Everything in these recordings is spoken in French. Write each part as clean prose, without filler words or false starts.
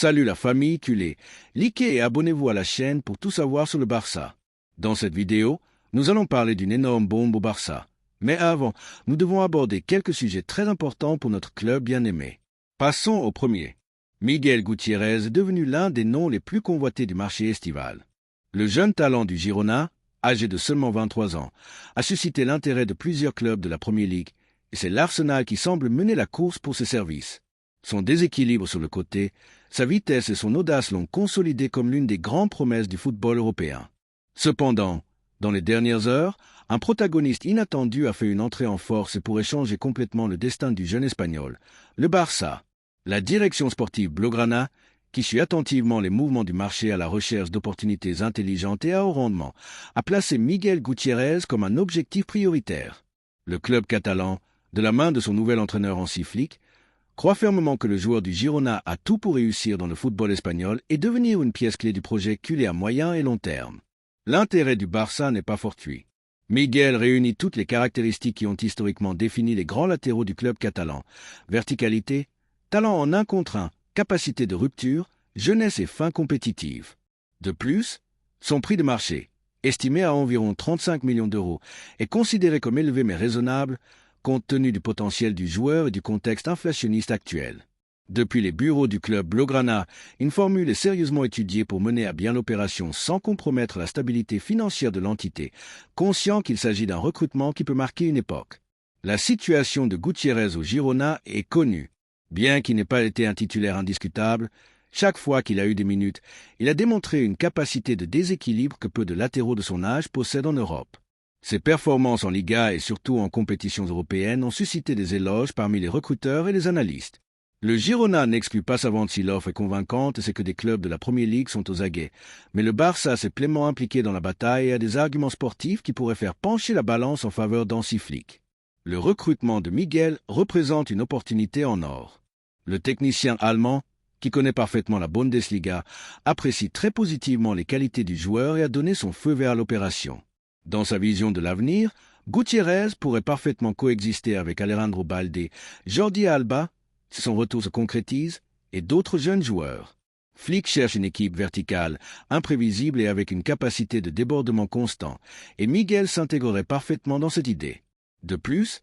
Salut la famille culée, likez et abonnez-vous à la chaîne pour tout savoir sur le Barça. Dans cette vidéo, nous allons parler d'une énorme bombe au Barça. Mais avant, nous devons aborder quelques sujets très importants pour notre club bien-aimé. Passons au premier. Miguel Gutiérrez est devenu l'un des noms les plus convoités du marché estival. Le jeune talent du Girona, âgé de seulement 23 ans, a suscité l'intérêt de plusieurs clubs de la Premier League et c'est l'Arsenal qui semble mener la course pour ses services. Son déséquilibre sur le côté, sa vitesse et son audace l'ont consolidé comme l'une des grandes promesses du football européen. Cependant, dans les dernières heures, un protagoniste inattendu a fait une entrée en force et pourrait changer complètement le destin du jeune Espagnol, le Barça. La direction sportive Blaugrana, qui suit attentivement les mouvements du marché à la recherche d'opportunités intelligentes et à haut rendement, a placé Miguel Gutiérrez comme un objectif prioritaire. Le club catalan, de la main de son nouvel entraîneur Hansi Flick, croit fermement que le joueur du Girona a tout pour réussir dans le football espagnol et devenir une pièce clé du projet culé à moyen et long terme. L'intérêt du Barça n'est pas fortuit. Miguel réunit toutes les caractéristiques qui ont historiquement défini les grands latéraux du club catalan: verticalité, talent en 1 contre 1, capacité de rupture, jeunesse et fin compétitive. De plus, son prix de marché, estimé à environ 35 millions d'euros, est considéré comme élevé mais raisonnable, compte tenu du potentiel du joueur et du contexte inflationniste actuel. Depuis les bureaux du club Blaugrana, une formule est sérieusement étudiée pour mener à bien l'opération sans compromettre la stabilité financière de l'entité, conscient qu'il s'agit d'un recrutement qui peut marquer une époque. La situation de Gutiérrez au Girona est connue. Bien qu'il n'ait pas été un titulaire indiscutable, chaque fois qu'il a eu des minutes, il a démontré une capacité de déséquilibre que peu de latéraux de son âge possèdent en Europe. Ses performances en Liga et surtout en compétitions européennes ont suscité des éloges parmi les recruteurs et les analystes. Le Girona n'exclut pas sa vente si l'offre est convaincante et c'est que des clubs de la Premier League sont aux aguets. Mais le Barça s'est pleinement impliqué dans la bataille et a des arguments sportifs qui pourraient faire pencher la balance en faveur d'Hansi Flick. Le recrutement de Miguel représente une opportunité en or. Le technicien allemand, qui connaît parfaitement la Bundesliga, apprécie très positivement les qualités du joueur et a donné son feu vert à l'opération. Dans sa vision de l'avenir, Gutiérrez pourrait parfaitement coexister avec Alejandro Balde, Jordi Alba, si son retour se concrétise, et d'autres jeunes joueurs. Flick cherche une équipe verticale, imprévisible et avec une capacité de débordement constant, et Miguel s'intégrerait parfaitement dans cette idée. De plus,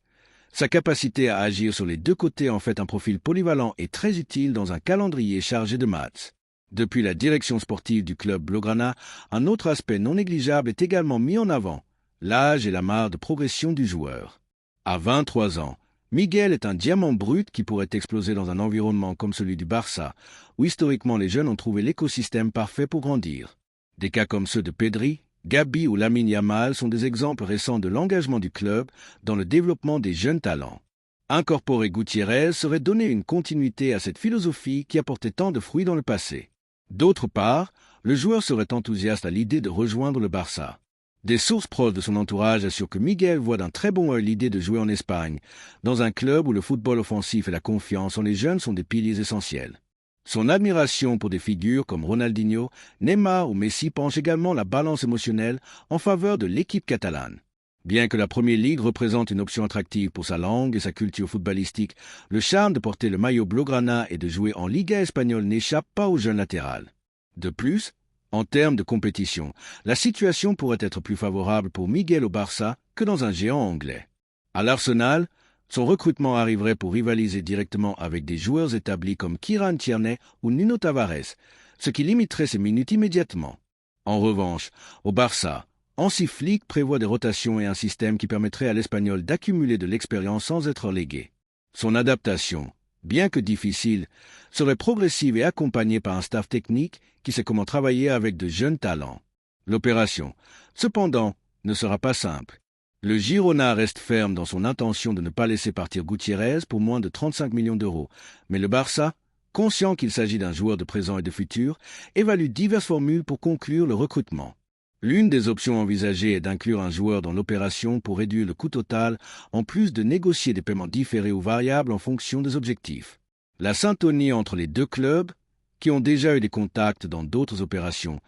sa capacité à agir sur les 2 côtés en fait un profil polyvalent et très utile dans un calendrier chargé de matchs. Depuis la direction sportive du club Blaugrana, un autre aspect non négligeable est également mis en avant: l'âge et la marge de progression du joueur. À 23 ans, Miguel est un diamant brut qui pourrait exploser dans un environnement comme celui du Barça, où historiquement les jeunes ont trouvé l'écosystème parfait pour grandir. Des cas comme ceux de Pedri, Gabi ou Lamine Yamal sont des exemples récents de l'engagement du club dans le développement des jeunes talents. Incorporer Gutiérrez serait donner une continuité à cette philosophie qui a porté tant de fruits dans le passé. D'autre part, le joueur serait enthousiaste à l'idée de rejoindre le Barça. Des sources proches de son entourage assurent que Miguel voit d'un très bon œil l'idée de jouer en Espagne, dans un club où le football offensif et la confiance en les jeunes sont des piliers essentiels. Son admiration pour des figures comme Ronaldinho, Neymar ou Messi penche également la balance émotionnelle en faveur de l'équipe catalane. Bien que la Premier League représente une option attractive pour sa langue et sa culture footballistique, le charme de porter le maillot Blaugrana et de jouer en Liga espagnole n'échappe pas au jeune latéral. De plus, en termes de compétition, la situation pourrait être plus favorable pour Miguel au Barça que dans un géant anglais. À l'Arsenal, son recrutement arriverait pour rivaliser directement avec des joueurs établis comme Kieran Tierney ou Nuno Tavares, ce qui limiterait ses minutes immédiatement. En revanche, au Barça, Hansi Flick prévoit des rotations et un système qui permettrait à l'Espagnol d'accumuler de l'expérience sans être relégué. Son adaptation, bien que difficile, serait progressive et accompagnée par un staff technique qui sait comment travailler avec de jeunes talents. L'opération, cependant, ne sera pas simple. Le Girona reste ferme dans son intention de ne pas laisser partir Gutiérrez pour moins de 35 millions d'euros, mais le Barça, conscient qu'il s'agit d'un joueur de présent et de futur, évalue diverses formules pour conclure le recrutement. L'une des options envisagées est d'inclure un joueur dans l'opération pour réduire le coût total, en plus de négocier des paiements différés ou variables en fonction des objectifs. La syntonie entre les 2 clubs, qui ont déjà eu des contacts dans d'autres opérations,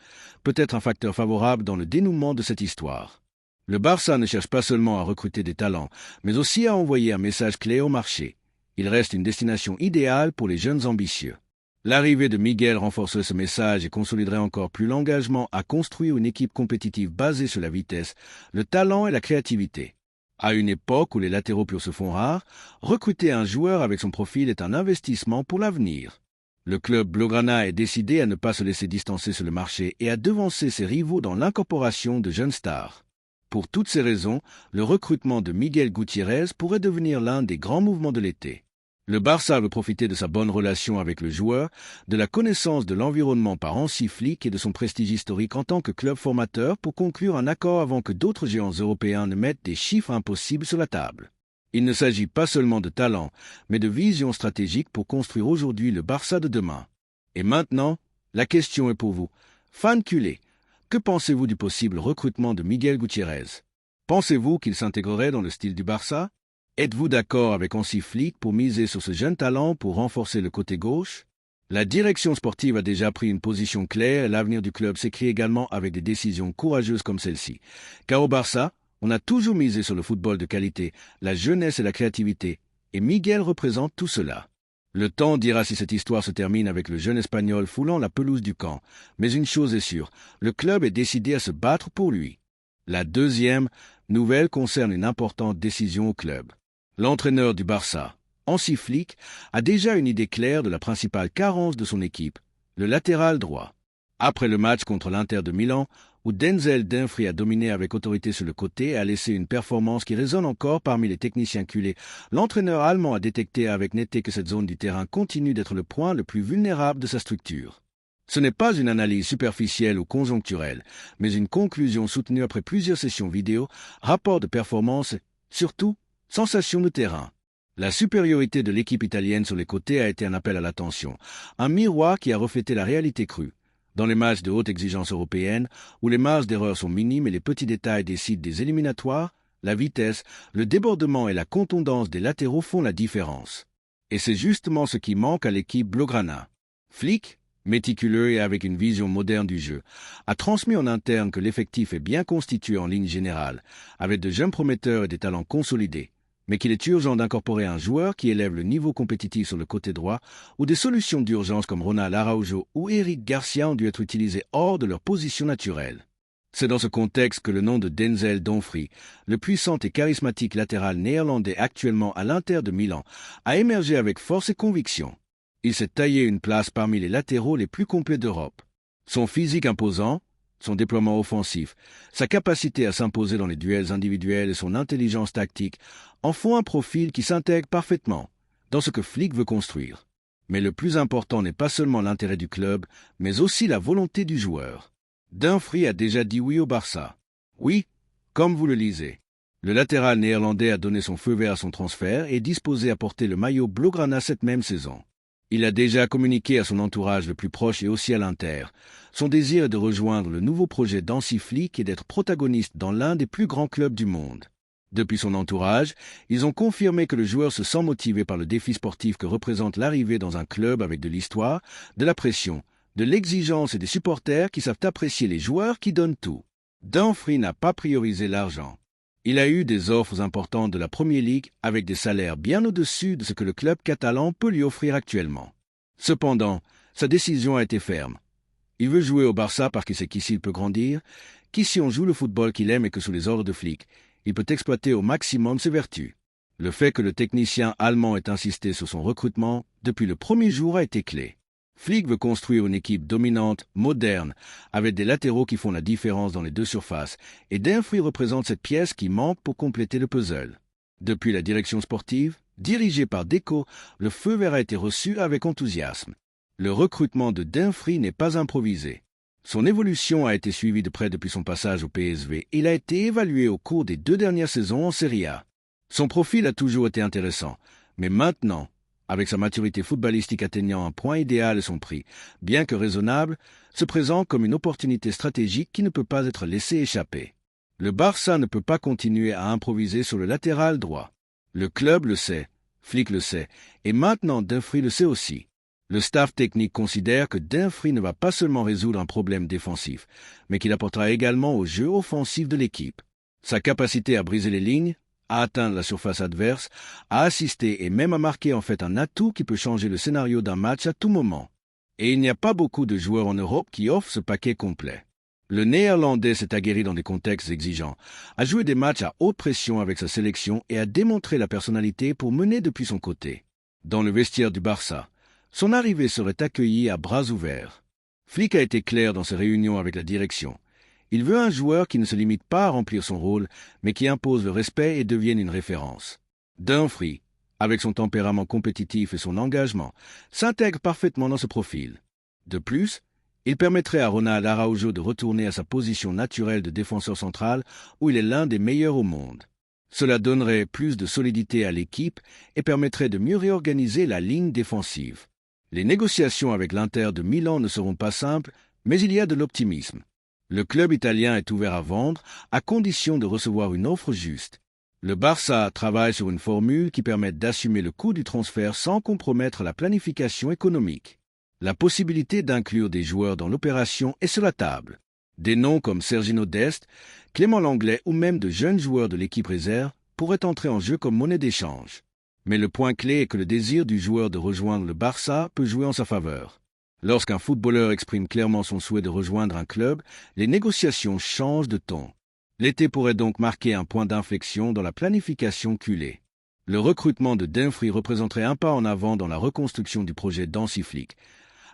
peut être un facteur favorable dans le dénouement de cette histoire. Le Barça ne cherche pas seulement à recruter des talents, mais aussi à envoyer un message clé au marché. Il reste une destination idéale pour les jeunes ambitieux. L'arrivée de Miguel renforcerait ce message et consoliderait encore plus l'engagement à construire une équipe compétitive basée sur la vitesse, le talent et la créativité. À une époque où les latéraux purs se font rares, recruter un joueur avec son profil est un investissement pour l'avenir. Le club blaugrana est décidé à ne pas se laisser distancer sur le marché et à devancer ses rivaux dans l'incorporation de jeunes stars. Pour toutes ces raisons, le recrutement de Miguel Gutiérrez pourrait devenir l'un des grands mouvements de l'été. Le Barça veut profiter de sa bonne relation avec le joueur, de la connaissance de l'environnement par Hansi Flick et de son prestige historique en tant que club formateur pour conclure un accord avant que d'autres géants européens ne mettent des chiffres impossibles sur la table. Il ne s'agit pas seulement de talent, mais de vision stratégique pour construire aujourd'hui le Barça de demain. Et maintenant, la question est pour vous. Fan culé, que pensez-vous du possible recrutement de Miguel Gutiérrez? Pensez-vous qu'il s'intégrerait dans le style du Barça? Êtes-vous d'accord avec Hansi Flick pour miser sur ce jeune talent pour renforcer le côté gauche? La direction sportive a déjà pris une position claire et l'avenir du club s'écrit également avec des décisions courageuses comme celle-ci. Car au Barça, on a toujours misé sur le football de qualité, la jeunesse et la créativité, et Miguel représente tout cela. Le temps dira si cette histoire se termine avec le jeune Espagnol foulant la pelouse du camp, mais une chose est sûre, le club est décidé à se battre pour lui. La deuxième nouvelle concerne une importante décision au club. L'entraîneur du Barça, Hansi Flick, a déjà une idée claire de la principale carence de son équipe, le latéral droit. Après le match contre l'Inter de Milan, où Denzel Dumfries a dominé avec autorité sur le côté et a laissé une performance qui résonne encore parmi les techniciens culés, l'entraîneur allemand a détecté avec netteté que cette zone du terrain continue d'être le point le plus vulnérable de sa structure. Ce n'est pas une analyse superficielle ou conjoncturelle, mais une conclusion soutenue après plusieurs sessions vidéo, rapports de performance et, surtout, sensations de terrain. La supériorité de l'équipe italienne sur les côtés a été un appel à l'attention, un miroir qui a reflété la réalité crue. Dans les matchs de haute exigence européenne, où les marges d'erreur sont minimes et les petits détails décident des éliminatoires, la vitesse, le débordement et la contondance des latéraux font la différence. Et c'est justement ce qui manque à l'équipe blaugrana. Flick, méticuleux et avec une vision moderne du jeu, a transmis en interne que l'effectif est bien constitué en ligne générale, avec de jeunes prometteurs et des talents consolidés, mais qu'il est urgent d'incorporer un joueur qui élève le niveau compétitif sur le côté droit, ou des solutions d'urgence comme Ronald Araujo ou Eric Garcia ont dû être utilisées hors de leur position naturelle. C'est dans ce contexte que le nom de Denzel Dumfries, le puissant et charismatique latéral néerlandais actuellement à l'Inter de Milan, a émergé avec force et conviction. Il s'est taillé une place parmi les latéraux les plus complets d'Europe. Son physique imposant, son déploiement offensif, sa capacité à s'imposer dans les duels individuels et son intelligence tactique en font un profil qui s'intègre parfaitement dans ce que Flick veut construire. Mais le plus important n'est pas seulement l'intérêt du club, mais aussi la volonté du joueur. Dumfries a déjà dit oui au Barça. Oui, comme vous le lisez. Le latéral néerlandais a donné son feu vert à son transfert et est disposé à porter le maillot blaugrana cette même saison. Il a déjà communiqué à son entourage le plus proche et aussi à l'Inter. Son désir est de rejoindre le nouveau projet d'Hansi Flick et d'être protagoniste dans l'un des plus grands clubs du monde. Depuis son entourage, ils ont confirmé que le joueur se sent motivé par le défi sportif que représente l'arrivée dans un club avec de l'histoire, de la pression, de l'exigence et des supporters qui savent apprécier les joueurs qui donnent tout. Dumfries n'a pas priorisé l'argent. Il a eu des offres importantes de la Premier League avec des salaires bien au-dessus de ce que le club catalan peut lui offrir actuellement. Cependant, sa décision a été ferme. Il veut jouer au Barça parce qu'il sait qu'ici il peut grandir, qu'ici on joue le football qu'il aime et que sous les ordres de Flick, il peut exploiter au maximum ses vertus. Le fait que le technicien allemand ait insisté sur son recrutement depuis le premier jour a été clé. Flick veut construire une équipe dominante, moderne, avec des latéraux qui font la différence dans les deux surfaces, et Dumfries représente cette pièce qui manque pour compléter le puzzle. Depuis la direction sportive, dirigée par Deco, le feu vert a été reçu avec enthousiasme. Le recrutement de Dumfries n'est pas improvisé. Son évolution a été suivie de près depuis son passage au PSV et il a été évalué au cours des 2 dernières saisons en Serie A. Son profil a toujours été intéressant, mais maintenant, avec sa maturité footballistique atteignant un point idéal et son prix, bien que raisonnable, se présente comme une opportunité stratégique qui ne peut pas être laissée échapper. Le Barça ne peut pas continuer à improviser sur le latéral droit. Le club le sait, Flick le sait, et maintenant Dumfries le sait aussi. Le staff technique considère que Dumfries ne va pas seulement résoudre un problème défensif, mais qu'il apportera également au jeu offensif de l'équipe. Sa capacité à briser les lignes, à atteindre la surface adverse, à assister et même à marquer en fait un atout qui peut changer le scénario d'un match à tout moment. Et il n'y a pas beaucoup de joueurs en Europe qui offrent ce paquet complet. Le Néerlandais s'est aguerri dans des contextes exigeants, a joué des matchs à haute pression avec sa sélection et a démontré la personnalité pour mener depuis son côté. Dans le vestiaire du Barça, son arrivée serait accueillie à bras ouverts. Flick a été clair dans ses réunions avec la direction. Il veut un joueur qui ne se limite pas à remplir son rôle, mais qui impose le respect et devienne une référence. Dumfries, avec son tempérament compétitif et son engagement, s'intègre parfaitement dans ce profil. De plus, il permettrait à Ronald Araujo de retourner à sa position naturelle de défenseur central où il est l'un des meilleurs au monde. Cela donnerait plus de solidité à l'équipe et permettrait de mieux réorganiser la ligne défensive. Les négociations avec l'Inter de Milan ne seront pas simples, mais il y a de l'optimisme. Le club italien est ouvert à vendre, à condition de recevoir une offre juste. Le Barça travaille sur une formule qui permette d'assumer le coût du transfert sans compromettre la planification économique. La possibilité d'inclure des joueurs dans l'opération est sur la table. Des noms comme Sergiño Dest, Clément Lenglet ou même de jeunes joueurs de l'équipe réserve pourraient entrer en jeu comme monnaie d'échange. Mais le point clé est que le désir du joueur de rejoindre le Barça peut jouer en sa faveur. Lorsqu'un footballeur exprime clairement son souhait de rejoindre un club, les négociations changent de ton. L'été pourrait donc marquer un point d'inflexion dans la planification culée. Le recrutement de Dumfries représenterait un pas en avant dans la reconstruction du projet d'Hansi Flick.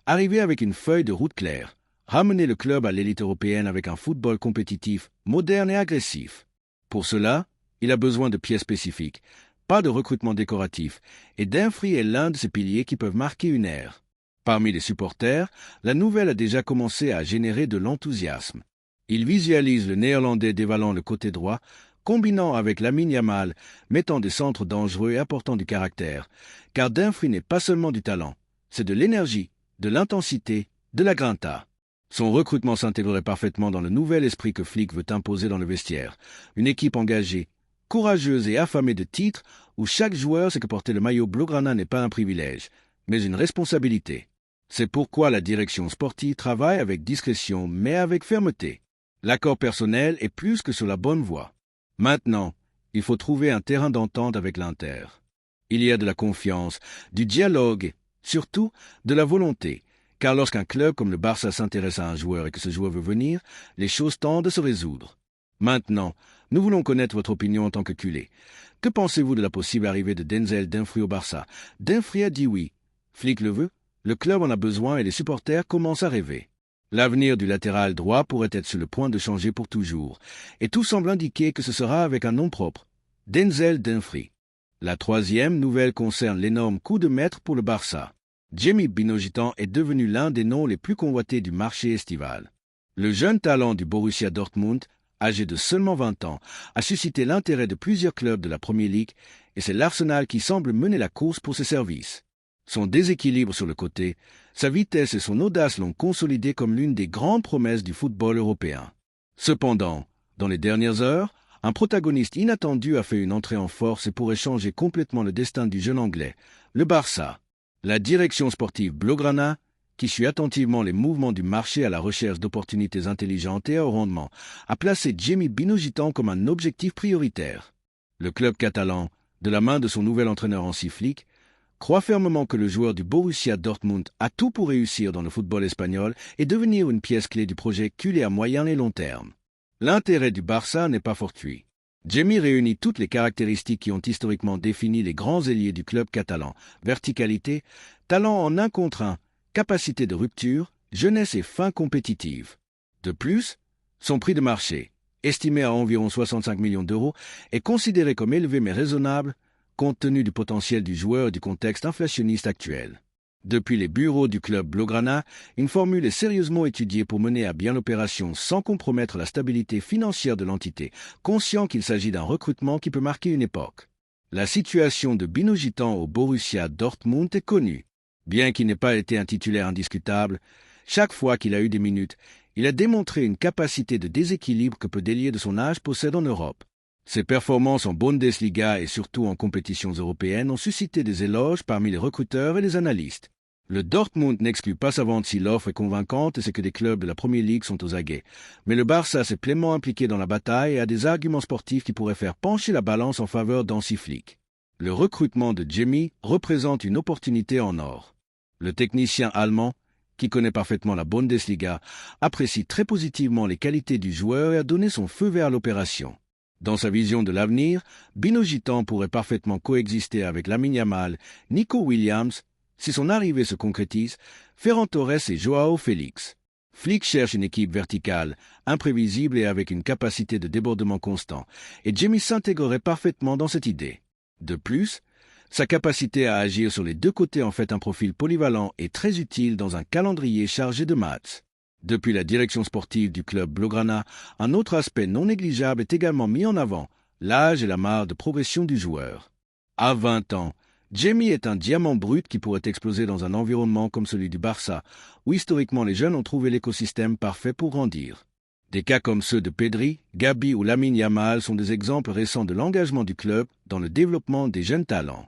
Arriver avec une feuille de route claire, ramener le club à l'élite européenne avec un football compétitif, moderne et agressif. Pour cela, il a besoin de pièces spécifiques, pas de recrutement décoratif, et Dumfries est l'un de ces piliers qui peuvent marquer une ère. Parmi les supporters, la nouvelle a déjà commencé à générer de l'enthousiasme. Ils visualisent le Néerlandais dévalant le côté droit, combinant avec Lamine Yamal, mettant des centres dangereux et apportant du caractère, car Dumfries n'est pas seulement du talent, c'est de l'énergie, de l'intensité, de la grinta. Son recrutement s'intégrerait parfaitement dans le nouvel esprit que Flick veut imposer dans le vestiaire, une équipe engagée, courageuse et affamée de titres, où chaque joueur sait que porter le maillot blaugrana n'est pas un privilège, mais une responsabilité. C'est pourquoi la direction sportive travaille avec discrétion mais avec fermeté. L'accord personnel est plus que sur la bonne voie. Maintenant, il faut trouver un terrain d'entente avec l'Inter. Il y a de la confiance, du dialogue, surtout de la volonté, car lorsqu'un club comme le Barça s'intéresse à un joueur et que ce joueur veut venir, les choses tendent à se résoudre. Maintenant, nous voulons connaître votre opinion en tant que culé. Que pensez-vous de la possible arrivée de Denzel Dumfries au Barça? Dumfries a dit oui. Flick le veut, le club en a besoin et les supporters commencent à rêver. L'avenir du latéral droit pourrait être sur le point de changer pour toujours, et tout semble indiquer que ce sera avec un nom propre, Denzel Dumfries. La troisième nouvelle concerne l'énorme coup de maître pour le Barça. Djemi Binogitan est devenu l'un des noms les plus convoités du marché estival. Le jeune talent du Borussia Dortmund, âgé de seulement 20 ans, a suscité l'intérêt de plusieurs clubs de la Premier League, et c'est l'Arsenal qui semble mener la course pour ses services. Son déséquilibre sur le côté, sa vitesse et son audace l'ont consolidé comme l'une des grandes promesses du football européen. Cependant, dans les dernières heures, un protagoniste inattendu a fait une entrée en force et pourrait changer complètement le destin du jeune Anglais, le Barça. La direction sportive blaugrana, qui suit attentivement les mouvements du marché à la recherche d'opportunités intelligentes et à haut rendement, a placé Djemi Binogitan comme un objectif prioritaire. Le club catalan, de la main de son nouvel entraîneur Hansi Flick, croit fermement que le joueur du Borussia Dortmund a tout pour réussir dans le football espagnol et devenir une pièce clé du projet culé à moyen et long terme. L'intérêt du Barça n'est pas fortuit. Djemi réunit toutes les caractéristiques qui ont historiquement défini les grands ailiers du club catalan: verticalité, talent en 1 contre 1, capacité de rupture, jeunesse et fin compétitive. De plus, son prix de marché, estimé à environ 65 millions d'euros, est considéré comme élevé mais raisonnable, compte tenu du potentiel du joueur et du contexte inflationniste actuel. Depuis les bureaux du club blaugrana, une formule est sérieusement étudiée pour mener à bien l'opération sans compromettre la stabilité financière de l'entité, conscient qu'il s'agit d'un recrutement qui peut marquer une époque. La situation de Binogitan au Borussia Dortmund est connue. Bien qu'il n'ait pas été un titulaire indiscutable, chaque fois qu'il a eu des minutes, il a démontré une capacité de déséquilibre que peu d'ailiers de son âge possèdent en Europe. Ses performances en Bundesliga et surtout en compétitions européennes ont suscité des éloges parmi les recruteurs et les analystes. Le Dortmund n'exclut pas sa vente si l'offre est convaincante et c'est que des clubs de la Premier League sont aux aguets. Mais le Barça s'est pleinement impliqué dans la bataille et a des arguments sportifs qui pourraient faire pencher la balance en faveur d'Hansi Flick. Le recrutement de Djemi représente une opportunité en or. Le technicien allemand, qui connaît parfaitement la Bundesliga, apprécie très positivement les qualités du joueur et a donné son feu vert à l'opération. Dans sa vision de l'avenir, Bino Gitan pourrait parfaitement coexister avec Lamine Yamal, Nico Williams, si son arrivée se concrétise, Ferran Torres et Joao Félix. Flick cherche une équipe verticale, imprévisible et avec une capacité de débordement constant, et Jamie s'intégrerait parfaitement dans cette idée. De plus, sa capacité à agir sur les deux côtés en fait un profil polyvalent et très utile dans un calendrier chargé de matchs. Depuis la direction sportive du club Blaugrana, un autre aspect non négligeable est également mis en avant, l'âge et la marge de progression du joueur. À 20 ans, Jamie est un diamant brut qui pourrait exploser dans un environnement comme celui du Barça, où historiquement les jeunes ont trouvé l'écosystème parfait pour grandir. Des cas comme ceux de Pedri, Gabi ou Lamine Yamal sont des exemples récents de l'engagement du club dans le développement des jeunes talents.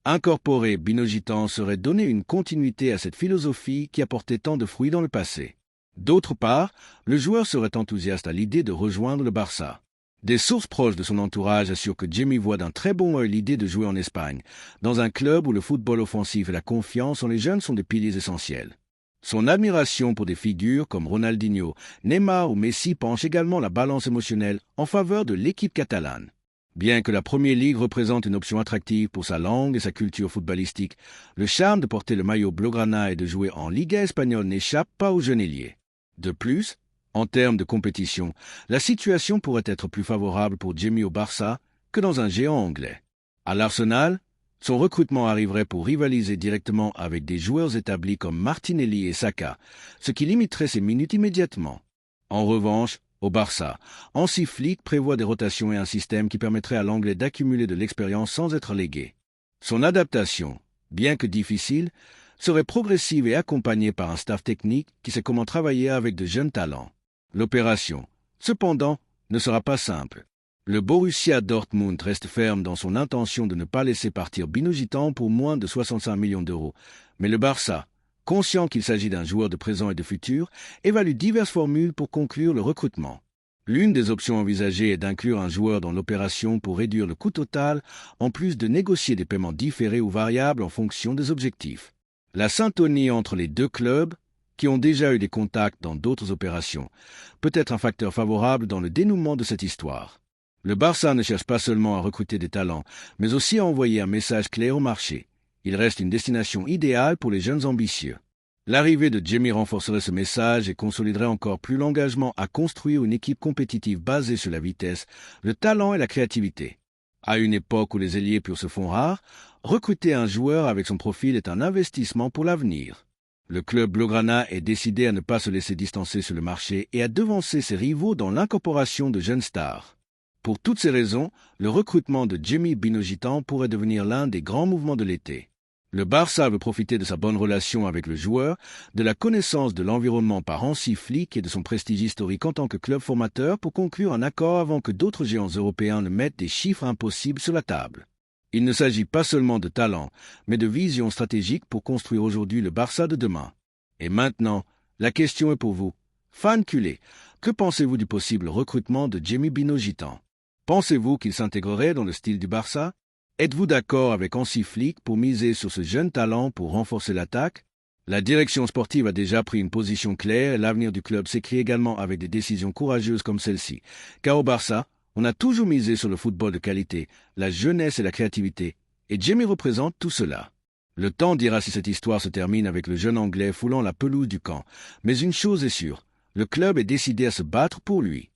Incorporer Bino Gitan serait donner une continuité à cette philosophie qui a porté tant de fruits dans le passé. D'autre part, le joueur serait enthousiaste à l'idée de rejoindre le Barça. Des sources proches de son entourage assurent que Jamie voit d'un très bon œil l'idée de jouer en Espagne, dans un club où le football offensif et la confiance en les jeunes sont des piliers essentiels. Son admiration pour des figures comme Ronaldinho, Neymar ou Messi penche également la balance émotionnelle en faveur de l'équipe catalane. Bien que la Premier League représente une option attractive pour sa langue et sa culture footballistique, le charme de porter le maillot Blaugrana et de jouer en Liga espagnole n'échappe pas aux jeunes ailiers. De plus, en termes de compétition, la situation pourrait être plus favorable pour Jamie au Barça que dans un géant anglais. À l'Arsenal, son recrutement arriverait pour rivaliser directement avec des joueurs établis comme Martinelli et Saka, ce qui limiterait ses minutes immédiatement. En revanche, au Barça, Hansi Flick prévoit des rotations et un système qui permettrait à l'Anglais d'accumuler de l'expérience sans être légué. Son adaptation, bien que difficile, serait progressive et accompagnée par un staff technique qui sait comment travailler avec de jeunes talents. L'opération, cependant, ne sera pas simple. Le Borussia Dortmund reste ferme dans son intention de ne pas laisser partir Bino Gitan pour moins de 65 millions d'euros, mais le Barça, conscient qu'il s'agit d'un joueur de présent et de futur, évalue diverses formules pour conclure le recrutement. L'une des options envisagées est d'inclure un joueur dans l'opération pour réduire le coût total, en plus de négocier des paiements différés ou variables en fonction des objectifs. La syntonie entre les deux clubs, qui ont déjà eu des contacts dans d'autres opérations, peut être un facteur favorable dans le dénouement de cette histoire. Le Barça ne cherche pas seulement à recruter des talents, mais aussi à envoyer un message clair au marché. Il reste une destination idéale pour les jeunes ambitieux. L'arrivée de Jamie renforcerait ce message et consoliderait encore plus l'engagement à construire une équipe compétitive basée sur la vitesse, le talent et la créativité. À une époque où les ailiers purs se font rares, recruter un joueur avec son profil est un investissement pour l'avenir. Le club Blaugrana est décidé à ne pas se laisser distancer sur le marché et à devancer ses rivaux dans l'incorporation de jeunes stars. Pour toutes ces raisons, le recrutement de Jamie Bino Gitan pourrait devenir l'un des grands mouvements de l'été. Le Barça veut profiter de sa bonne relation avec le joueur, de la connaissance de l'environnement par Hansi Flick et de son prestige historique en tant que club formateur pour conclure un accord avant que d'autres géants européens ne mettent des chiffres impossibles sur la table. Il ne s'agit pas seulement de talent, mais de vision stratégique pour construire aujourd'hui le Barça de demain. Et maintenant, la question est pour vous. Fan culé, que pensez-vous du possible recrutement de Jamie Bino Gitan? Pensez-vous qu'il s'intégrerait dans le style du Barça? Êtes-vous d'accord avec Hansi Flick pour miser sur ce jeune talent pour renforcer l'attaque? La direction sportive a déjà pris une position claire et l'avenir du club s'écrit également avec des décisions courageuses comme celle-ci. Car au Barça, on a toujours misé sur le football de qualité, la jeunesse et la créativité, et Jamie représente tout cela. Le temps dira si cette histoire se termine avec le jeune Anglais foulant la pelouse du camp, mais une chose est sûre, le club est décidé à se battre pour lui.